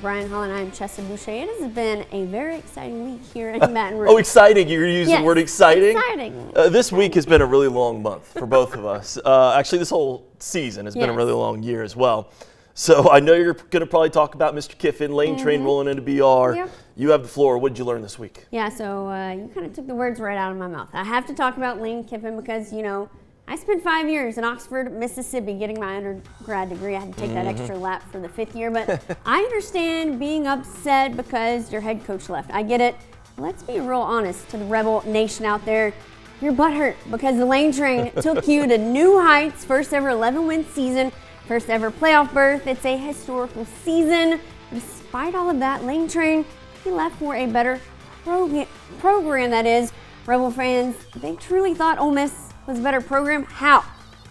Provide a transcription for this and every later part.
with Brian Holland. I'm Chessa, Bouche. It has been a very exciting week here in Baton Rouge. Oh, exciting. You're using the word exciting? Exciting. This week has been a really long month for both of us. Actually, this whole season has been a really long year as well. So I know you're going to probably talk about Mr. Kiffin, lane train rolling into BR. Yep. You have the floor. What did you learn this week? Yeah, so you kind of took the words right out of my mouth. I have to talk about Lane Kiffin because, you know, I spent 5 years in Oxford, Mississippi, getting my undergrad degree. I had to take that extra lap for the 5th year, but I understand being upset because your head coach left. I get it. Let's be real honest to the Rebel Nation out there. You're butthurt because the Lane Train took you to new heights, first ever 11-win season, first ever playoff berth. It's a historical season. Despite all of that, Lane Train, he left for a better program, that is. Rebel fans, they truly thought Ole Miss was a better program. How?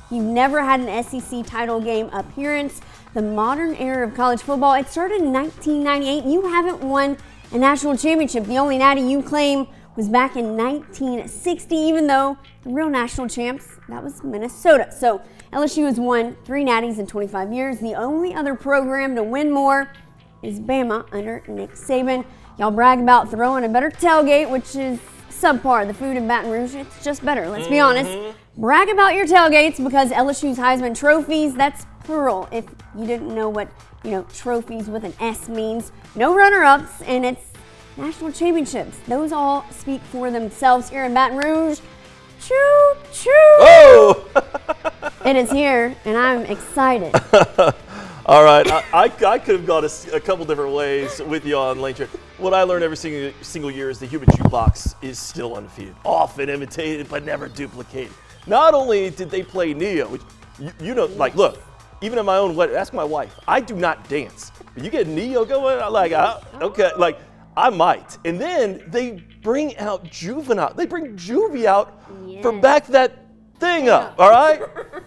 You've never had an SEC title game appearance. The modern era of college football, it started in 1998. You haven't won a national championship. The only natty you claim was back in 1960, even though the real national champs, that was Minnesota. So LSU has won 3 natties in 25 years. The only other program to win more is Bama under Nick Saban. Y'all brag about throwing a better tailgate, which is subpar. The food in Baton Rouge, it's just better. Let's be honest. Brag about your tailgates because LSU's Heisman trophies, that's plural. If you didn't know what, trophies with an S means. No runner-ups, and it's national championships. Those all speak for themselves here in Baton Rouge. Choo choo! Oh! It is here, and I'm excited. All right, I could have gone a couple different ways with you on Lane Train. What I learned every single year is the human jukebox is still undefeated. Often imitated, but never duplicated. Not only did they play Neo, which, look, even in my own wedding, ask my wife, I do not dance. But you get Neo going, I'm like, okay, I might. And then they bring out Juvenile. They bring Juvie out for back that thing up, all right?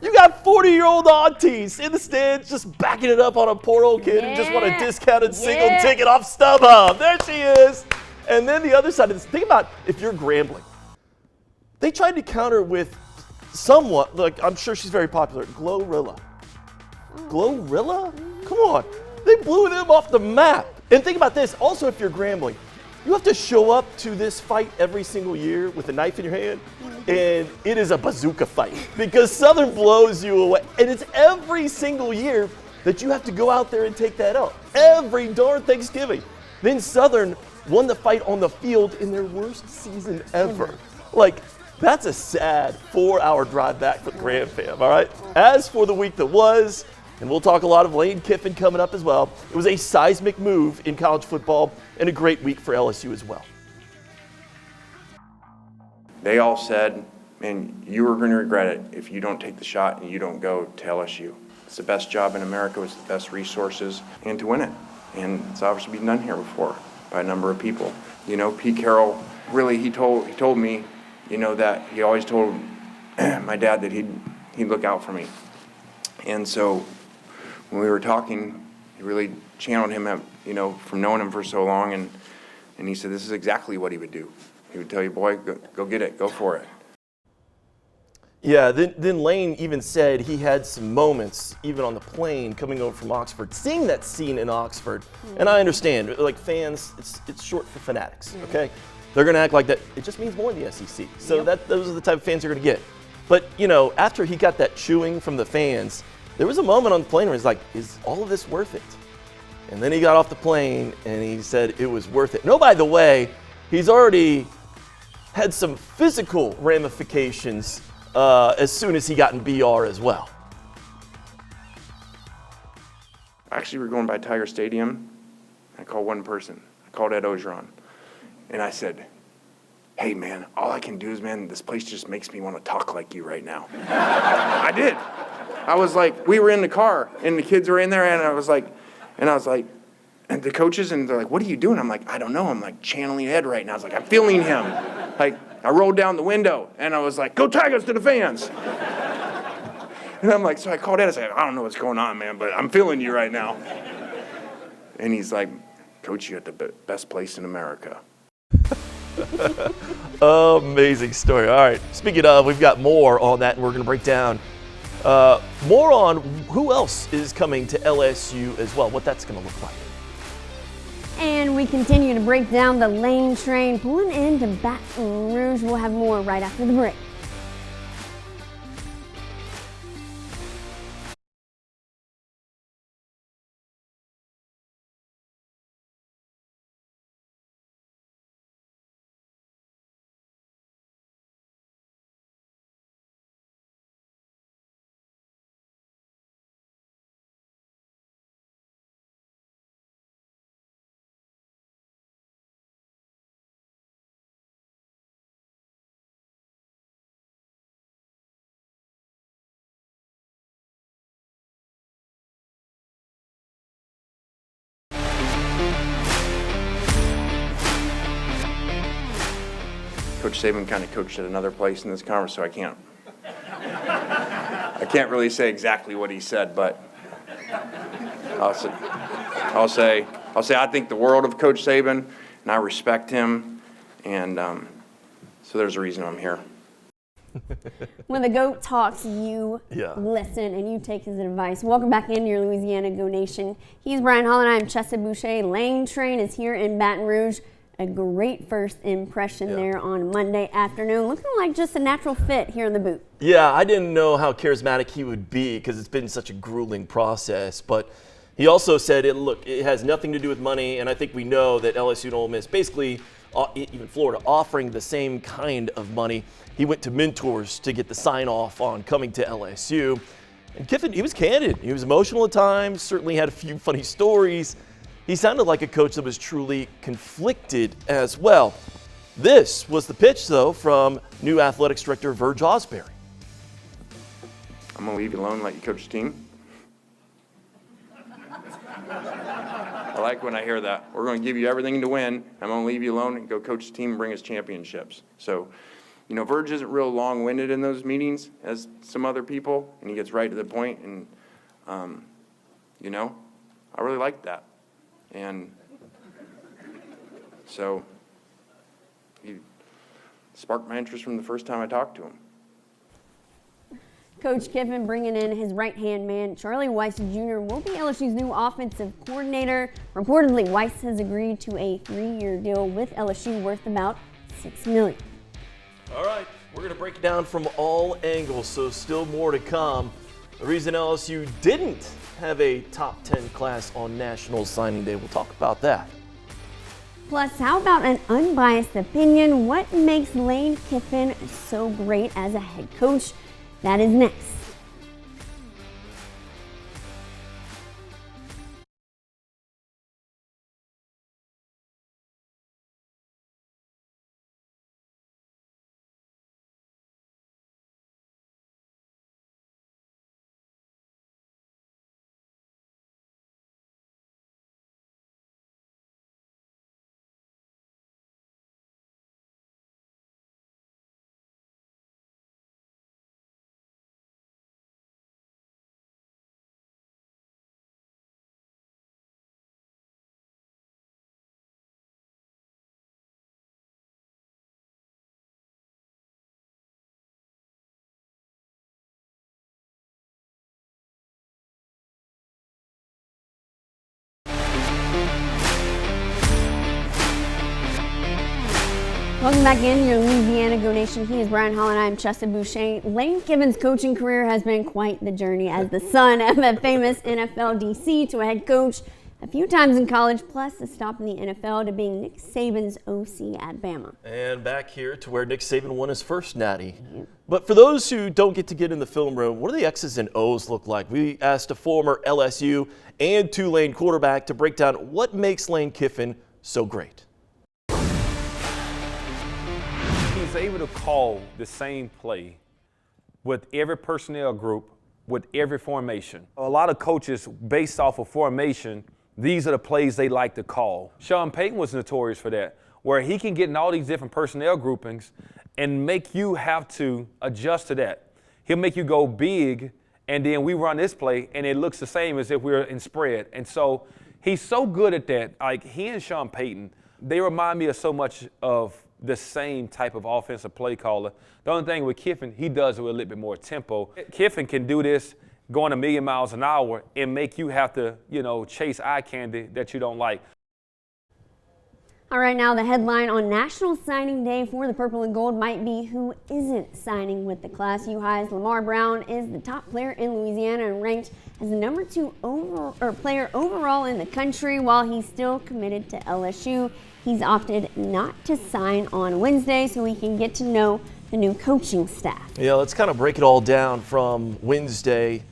You got 40-year-old aunties in the stands just backing it up on a poor old kid who just want a discounted single ticket off StubHub. There she is. And then the other side of this, think about if you're Grambling. They tried to counter with somewhat, I'm sure she's very popular, Glorilla. Glorilla? Come on. They blew them off the map. And think about this, also if you're Grambling, you have to show up to this fight every single year with a knife in your hand, and it is a bazooka fight because Southern blows you away. And it's every single year that you have to go out there and take that up. Every darn Thanksgiving. Then Southern won the fight on the field in their worst season ever. That's a sad 4-hour drive back for the Grand fam, all right? As for the week that was, and we'll talk a lot of Lane Kiffin coming up as well, it was a seismic move in college football and a great week for LSU as well. They all said, man, you are going to regret it if you don't take the shot and you don't go to LSU. It's the best job in America with the best resources and to win it. And it's obviously been done here before by a number of people. Pete Carroll, really, he told me, that he always told my dad that he'd look out for me. And so when we were talking, he really channeled him up, from knowing him for so long. And he said, this is exactly what he would do. He would tell you, boy, go get it, go for it. Yeah, then Lane even said he had some moments, even on the plane coming over from Oxford, seeing that scene in Oxford. And I understand, fans, it's short for fanatics, okay? They're going to act like that. It just means more in the SEC. So those are the type of fans you're going to get. But, after he got that chewing from the fans, there was a moment on the plane where he's like, is all of this worth it? And then he got off the plane and he said it was worth it. No, by the way, he's already had some physical ramifications as soon as he got in BR as well. Actually, we were going by Tiger Stadium. I called one person. I called Ed Ogeron. And I said, hey, man, all I can do is, this place just makes me want to talk like you right now. I did. I was like, we were in the car, and the kids were in there, and I was like, and the coaches, and they're like, what are you doing? I'm like, I don't know. I'm channeling Ed right now. I was like, I'm feeling him. I rolled down the window, and I was like, go Tigers to the fans. And I'm like, so I called Ed. I said, I don't know what's going on, man, but I'm feeling you right now. And he's like, Coach, you're at the best place in America. Amazing story. All right, speaking of, we've got more on that, and we're going to break down more on who else is coming to LSU as well, what that's going to look like. And we continue to break down the Lane train, pulling into Baton Rouge. We'll have more right after the break. Coach Saban kind of coached at another place in this conference, so I can't really say exactly what he said, but I'll say I think the world of Coach Saban, and I respect him, and so there's a reason I'm here. When the GOAT talks, you Yeah. listen and you take his advice. Welcome back into your Louisiana Go Nation. He's Brian Holland. I'm Chessa Bouche. Lane train is here in Baton Rouge. A great first impression there on Monday afternoon. Looking like just a natural fit here in the boot. Yeah, I didn't know how charismatic he would be because it's been such a grueling process. But he also said, it has nothing to do with money. And I think we know that LSU and Ole Miss, basically even Florida, offering the same kind of money. He went to mentors to get the sign off on coming to LSU. And Kiffin, he was candid. He was emotional at times, certainly had a few funny stories. He sounded like a coach that was truly conflicted as well. This was the pitch, though, from new athletics director Verge Osbury. I'm going to leave you alone and let you coach the team. I like when I hear that. We're going to give you everything to win. I'm going to leave you alone and go coach the team and bring us championships. So, you know, Verge isn't real long-winded in those meetings as some other people, and he gets right to the point, and, you know, I really like that. And so he sparked my interest from the first time I talked to him. Coach Kiffin bringing in his right-hand man, Charlie Weiss Jr. will be LSU's new offensive coordinator. Reportedly, Weiss has agreed to a 3-year deal with LSU worth about $6 million. All right, we're going to break it down from all angles, so still more to come. The reason LSU didn't have a top 10 class on National Signing Day, we'll talk about that. Plus, how about an unbiased opinion? What makes Lane Kiffin so great as a head coach? That is next. Welcome back in your Louisiana Go Nation. He is Brian Holland. I'm Chessa Bouche. Lane Kiffin's coaching career has been quite the journey as the son of a famous NFL DC to a head coach a few times in college, plus a stop in the NFL to being Nick Saban's OC at Bama. And back here to where Nick Saban won his first natty. But for those who don't get to get in the film room, what do the X's and O's look like? We asked a former LSU and Tulane quarterback to break down what makes Lane Kiffin so great. He's able to call the same play with every personnel group, with every formation. A lot of coaches, based off of formation, these are the plays they like to call. Sean Payton was notorious for that, where he can get in all these different personnel groupings and make you have to adjust to that. He'll make you go big, and then we run this play, and it looks the same as if we were in spread. And so he's so good at that. Like, he and Sean Payton, they remind me of so much of the same type of offensive play caller. The only thing with Kiffin, he does it with a little bit more tempo. Kiffin can do this going 1,000,000 miles an hour and make you have to, chase eye candy that you don't like. All right, now the headline on National Signing Day for the Purple and Gold might be who isn't signing with the Class U Highs. Lamar Brown is the top player in Louisiana and ranked as the number 2 player overall in the country. While he's still committed to LSU, he's opted not to sign on Wednesday so he can get to know the new coaching staff. Yeah, let's kind of break it all down from Wednesday.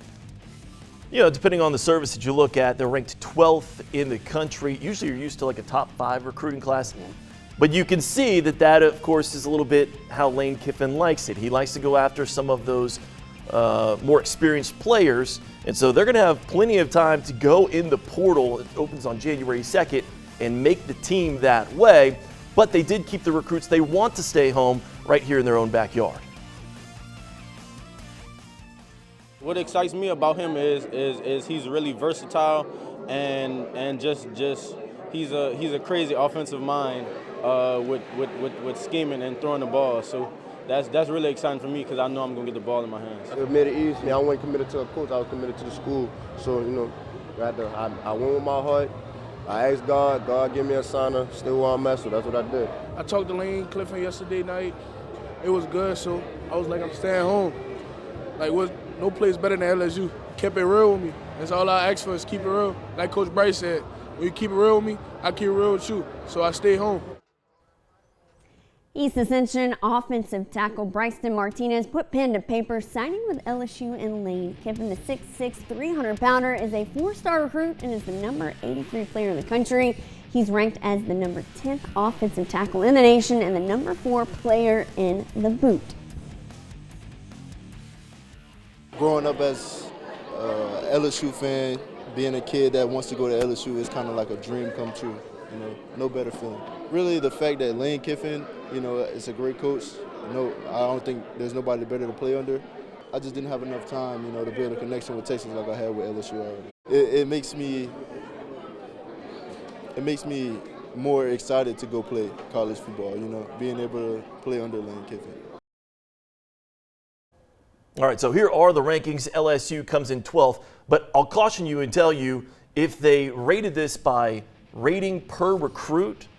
You know, depending on the service that you look at, they're ranked 12th in the country. Usually you're used to like a top 5 recruiting class. But you can see that, of course, is a little bit how Lane Kiffin likes it. He likes to go after some of those more experienced players. And so they're going to have plenty of time to go in the portal. It opens on January 2nd and make the team that way. But they did keep the recruits they want to stay home right here in their own backyard. What excites me about him is he's really versatile and just he's a crazy offensive mind with scheming and throwing the ball. So that's really exciting for me because I know I'm gonna get the ball in my hands. It made it easy. I wasn't committed to a coach. I was committed to the school. So I went with my heart. I asked God. God gave me a signer. Still where I'm at. So that's what I did. I talked to Lane Kiffin yesterday night. It was good. So I was like, I'm staying home. Like no place better than LSU. Kept it real with me. That's all I asked for is keep it real. Like Coach Bryce said, when you keep it real with me, I keep it real with you. So I stay home. East Ascension offensive tackle Bryson Martinez put pen to paper signing with LSU and Lane Kiffin. The 6'6", 300-pounder is a 4-star recruit and is the number 83 player in the country. He's ranked as the number 10th offensive tackle in the nation and the number 4 player in the boot. Growing up as a LSU fan, being a kid that wants to go to LSU is kind of like a dream come true. You know, no better feeling. Really, the fact that Lane Kiffin, is a great coach. I don't think there's nobody better to play under. I just didn't have enough time, to build a connection with Texas like I had with LSU already. It makes me more excited to go play college football. Being able to play under Lane Kiffin. All right, so here are the rankings. LSU comes in 12th, but I'll caution you and tell you if they rated this by rating per recruit,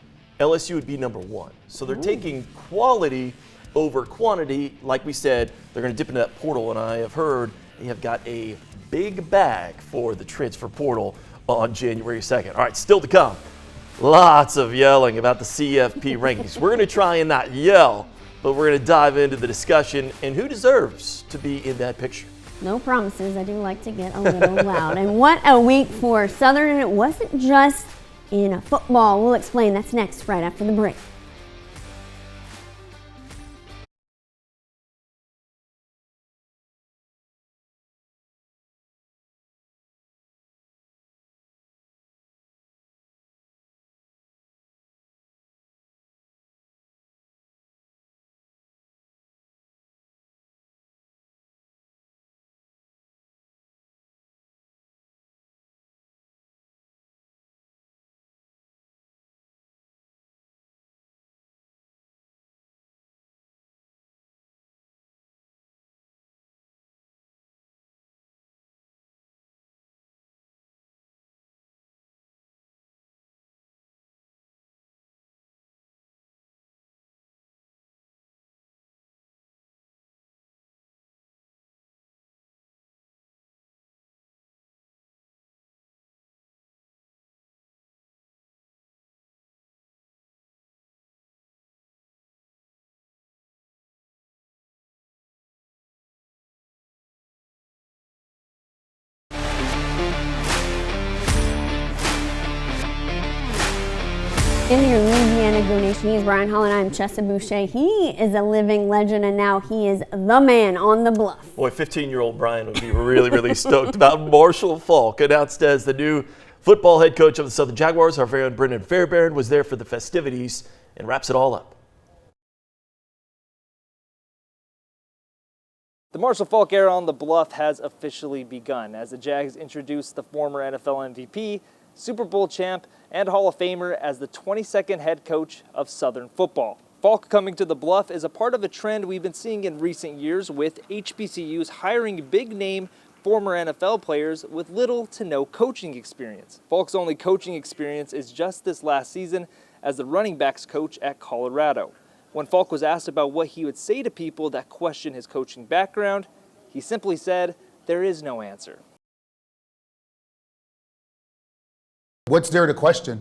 LSU would be number 1. So they're taking quality over quantity. Like we said, they're going to dip into that portal, and I have heard they have got a big bag for the transfer portal on January 2nd. All right, still to come. Lots of yelling about the CFP rankings. We're going to try and not yell, but we're going to dive into the discussion and who deserves to be in that picture. No promises. I do like to get a little loud. And what a week for Southern, and it wasn't just in football. We'll explain. That's next, right after the break. In your Louisiana Go Nation, he is Brian Holland. I'm Chessa Bouche. He is a living legend, and now he is the man on the bluff. Boy, 15-year-old Brian would be really, really stoked about Marshall Faulk, announced as the new football head coach of the Southern Jaguars. Our very own Brendan Fairbairn was there for the festivities and wraps it all up. The Marshall Faulk era on the bluff has officially begun as the Jags introduced the former NFL MVP, Super Bowl champ, and Hall of Famer as the 22nd head coach of Southern football. Faulk coming to the Bluff is a part of a trend we've been seeing in recent years with HBCUs hiring big-name former NFL players with little to no coaching experience. Faulk's only coaching experience is just this last season as the running backs coach at Colorado. When Falk was asked about what he would say to people that question his coaching background, he simply said, "There is no answer." What's there to question?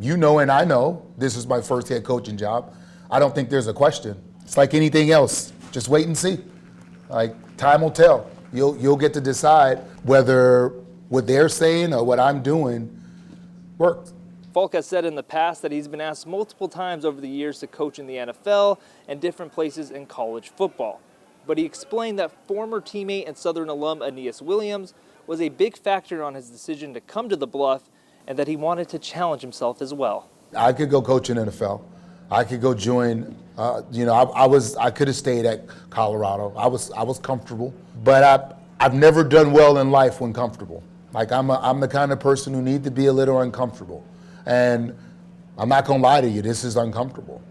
You know and I know this is my first head coaching job. I don't think there's a question. It's like anything else. Just wait and see. Like, time will tell. You'll get to decide whether what they're saying or what I'm doing works. Falk has said in the past that he's been asked multiple times over the years to coach in the NFL and different places in college football. But he explained that former teammate and Southern alum Aeneas Williams was a big factor on his decision to come to the Bluff, and that he wanted to challenge himself as well. I could go coach in NFL. I could go join. I could have stayed at Colorado. I was comfortable, but I've never done well in life when comfortable. Like, I'm the kind of person who needs to be a little uncomfortable, and I'm not gonna lie to you. This is uncomfortable,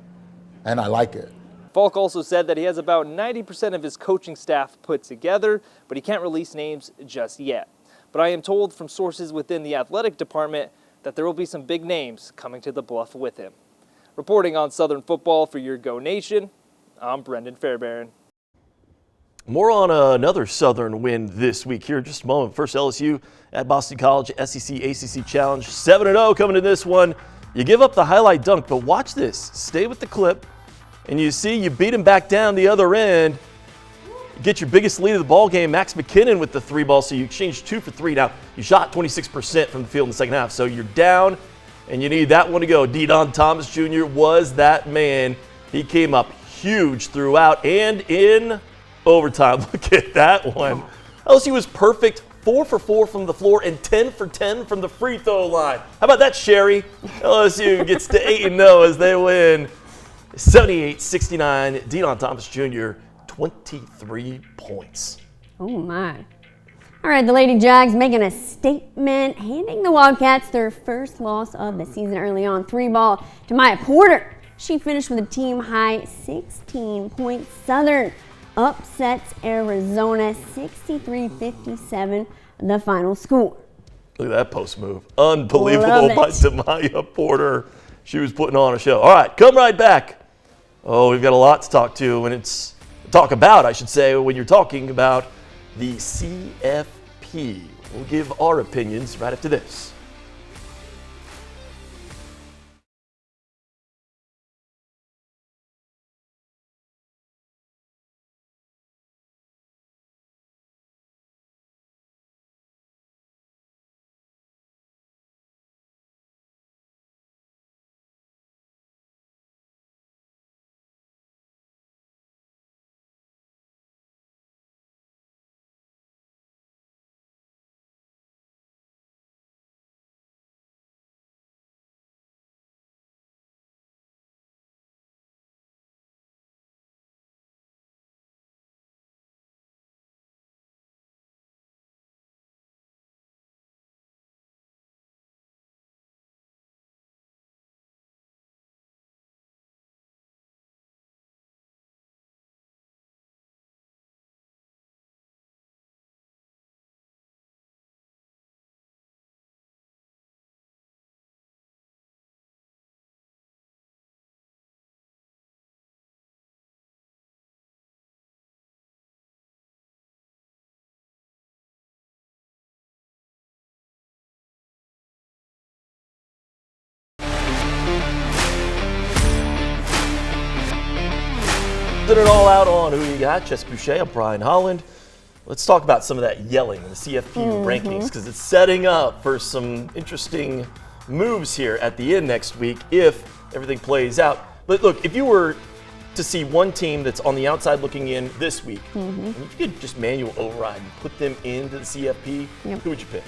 and I like it. Falk also said that he has about 90% of his coaching staff put together, but he can't release names just yet. But I am told from sources within the athletic department that there will be some big names coming to the Bluff with him. Reporting on Southern football for your Go Nation, I'm Brendan Fairbairn. More on another Southern win this week here in just a moment. First, LSU at Boston College, SEC ACC Challenge, 7-0 coming to this one. You give up the highlight dunk, but watch this. Stay with the clip, and you see you beat him back down the other end. Get your biggest lead of the ball game, Max McKinnon with the 3 ball, so you exchanged 2 for 3. Now, you shot 26% from the field in the second half, so you're down, and you need that one to go. Dedon Thomas Jr. was that man. He came up huge throughout and in overtime. Look at that one. LSU was perfect, 4 for 4 from the floor and 10 for 10 from the free throw line. How about that, Sherry? LSU gets to 8-0 as they win 78-69. Dedon Thomas Jr., 23 points. Oh, my. All right, the Lady Jags making a statement, handing the Wildcats their first loss of the season early on. 3 ball to Maya Porter. She finished with a team-high 16 points. Southern upsets Arizona 63-57, the final score. Look at that post move. Unbelievable by Maya Porter. She was putting on a show. All right, come right back. Oh, we've got a lot to talk about, I should say, when you're talking about the CFP. We'll give our opinions right after this. It all out on Who You Got. Chessa Bouche, I'm Brian Holland. Let's talk about some of that yelling in the CFP rankings, because it's setting up for some interesting moves here at the end next week if everything plays out. But look, if you were to see one team that's on the outside looking in this week, and you could just manual override and put them into the CFP, who would you pick?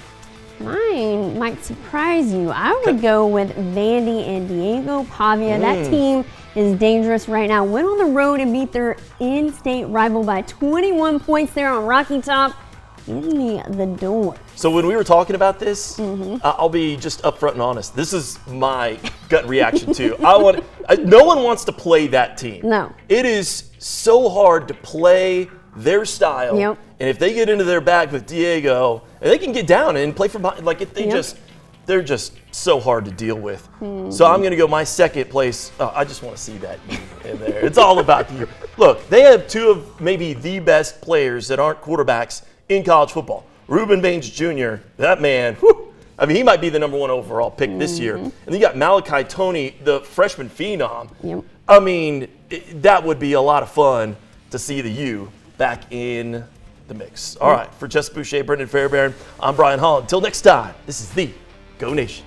Mine might surprise you. I would go with Vandy and Diego Pavia. That team is dangerous right now. Went on the road and beat their in-state rival by 21 points there on Rocky Top. Give me the door. So when we were talking about this, I'll be just upfront and honest. This is my gut reaction too. No one wants to play that team. No. It is so hard to play their style. Yep. And if they get into their bag with Diego, and they can get down and play from behind, like if they just they're just so hard to deal with. So I'm going to go my second place. I just want to see that U in there. It's all about the U. Look, they have two of maybe the best players that aren't quarterbacks in college football. Reuben Baines Jr., that man, whew, I mean, he might be the number 1 overall pick this year. And then you got Malachi Toney, the freshman phenom. Yep. I mean, that would be a lot of fun to see the U back in the mix. All right, for Chessa Bouche, Brendan Fairbairn, I'm Brian Holland. Until next time, this is the Go Nation.